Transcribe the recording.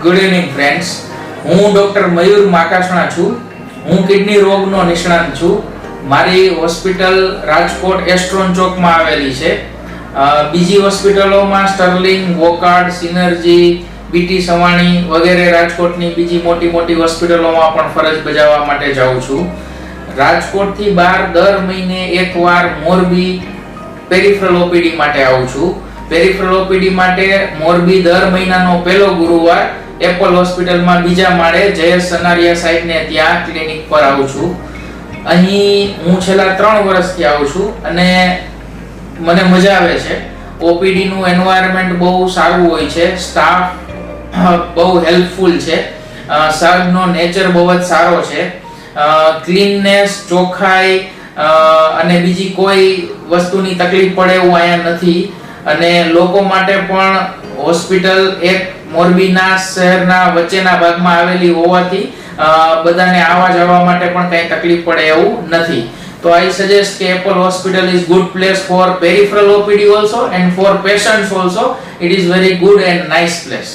Good evening friends, હું doctor મયુર માકાસણા છું. હું કિડની રોગનો નિષ્ણાત છું. મારી હોસ્પિટલ રાજકોટ એસ્ટ્રોન ચોકમાં આવેલી છે. બીજી હોસ્પિટલોમાં Sterling, Wockhardt, Synergy, BT Savani વગેરે રાજકોટની બીજી મોટી મોટી હોસ્પિટલોમાં પણ ફરજ બજાવવા માટે જાઉં છું. રાજકોટથી બહાર દર મહિને એકવાર મોરબી પેરિફરલ ઓપીડી માટે આવું છું. પેરિફરલ ઓપીડી માટે મોરબી દર મહિનાનો પહેલો ગુરુવાર એપલ હોસ્પિટલમાં બીજા માળે જયેશ સનારિયા સાહેબને ત્યાં ક્લિનિક પર આવું છું. અહીં હું છેલ્લા 3 વર્ષથી આવું છું અને મને મજા આવે છે. ઓપીડી નું એન્વાયરમેન્ટ બહુ સારું હોય છે, સ્ટાફ બહુ હેલ્પફુલ છે, સર્જનો નેચર બહુ જ સારો છે. ક્લીનનેસ, ચોખ્ખાઈ અને બીજી કોઈ વસ્તુની તકલીફ પડે એવું અહીંયા નથી. અને લોકો માટે પણ હોસ્પિટલ એક મોરબીના શહેરના વચ્ચેના ભાગમાં આવેલી હોવાથી બધાને આવવા જવા માટે પણ કંઈ તકલીફ પડે એવું નથી. તો I suggest કે Apple Hospital is good place for peripheral OPD also and for patients also. It is very good and nice place.